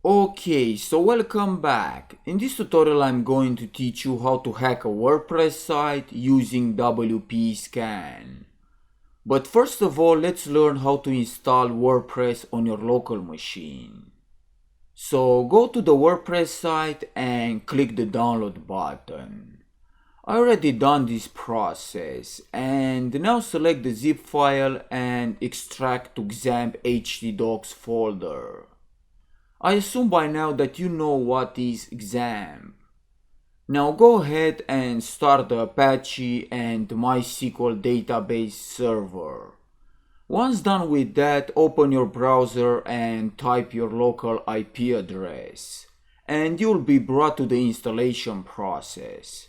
Okay, so welcome back. In this tutorial I'm going to teach you how to hack a WordPress site using WPScan. But first of all, let's learn how to install WordPress on your local machine. So go to the WordPress site and click the download button. I already done this process, and now select the zip file and extract to XAMPP htdocs folder. I assume by now that you know what is XAMPP. Now go ahead and start the Apache and MySQL database server. Once done with that, open your browser and type your local IP address, and you'll be brought to the installation process.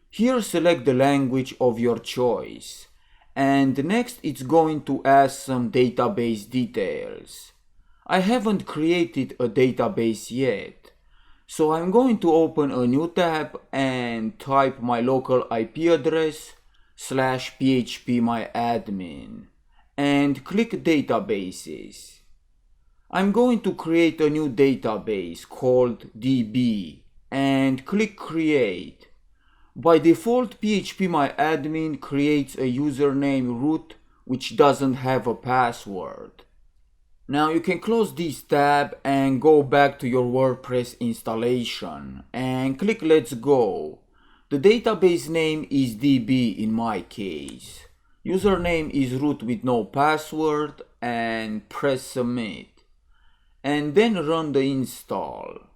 Here select the language of your choice, and next it's going to ask some database details. I haven't created a database yet, so I'm going to open a new tab and type my local IP address /phpMyAdmin and click databases. I'm going to create a new database called DB and click create. By default, phpMyAdmin creates a username root which doesn't have a password. Now you can close this tab and go back to your WordPress installation and click Let's Go. The database name is DB in my case. Username is root with no password and press submit. And then run the install.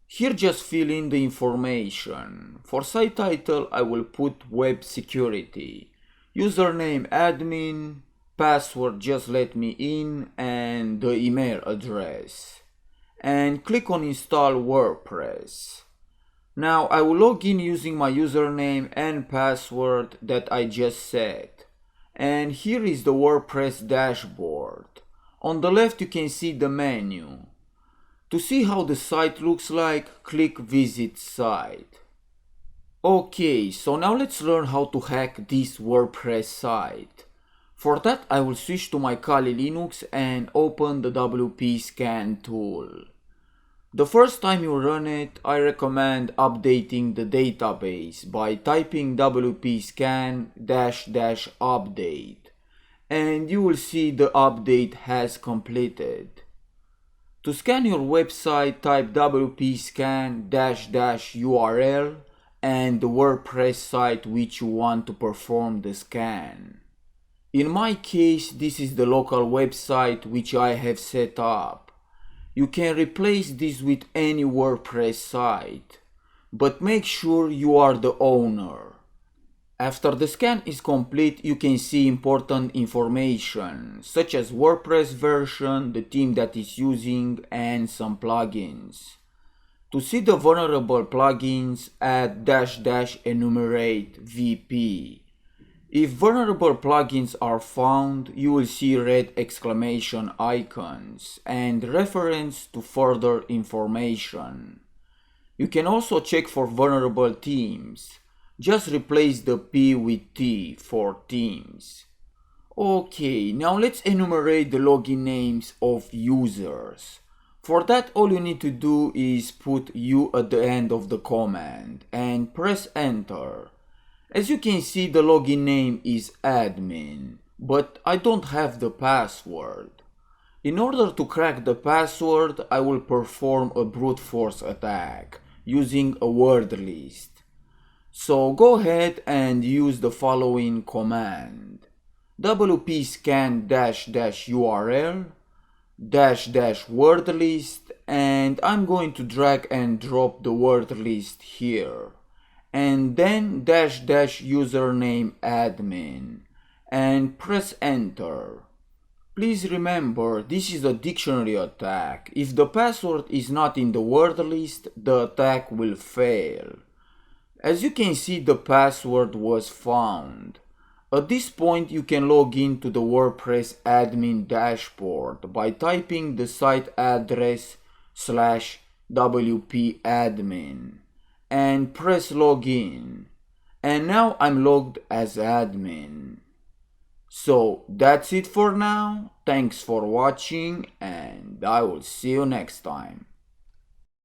Here just fill in the information. For site title I will put web security. Username admin. Password just let me in, and the email address, and click on install WordPress. Now I will log in using my username and password that I just set, and here is the WordPress dashboard. On the left you can see the menu. To see how the site looks like, click visit site. Okay, so now let's learn how to hack this WordPress site. For that, I will switch to my Kali Linux and open the WPScan tool. The first time you run it, I recommend updating the database by typing wpscan-update, and you will see the update has completed. To scan your website, type wpscan-URL and the WordPress site which you want to perform the scan. In my case, this is the local website which I have set up. You can replace this with any WordPress site, but make sure you are the owner. After the scan is complete, you can see important information, such as WordPress version, the theme that is using, and some plugins. To see the vulnerable plugins, add -- enumerate VP. If vulnerable plugins are found, you will see red exclamation icons and reference to further information. You can also check for vulnerable themes. Just replace the P with T for themes. Okay, now let's enumerate the login names of users. For that, all you need to do is put U at the end of the command and press enter. As you can see, the login name is admin, but I don't have the password. In order to crack the password, I will perform a brute force attack using a word list. So go ahead and use the following command: wpscan-URL -- word list, and I'm going to drag and drop the word list here. And then -- username admin and press enter. Please remember, this is a dictionary attack. If the password is not in the word list, the attack will fail. As you can see, the password was found. At this point, you can log into the WordPress admin dashboard by typing the site address /wp-admin and press login. And now I'm logged as admin. So that's it for now. Thanks for watching, and I will see you next time.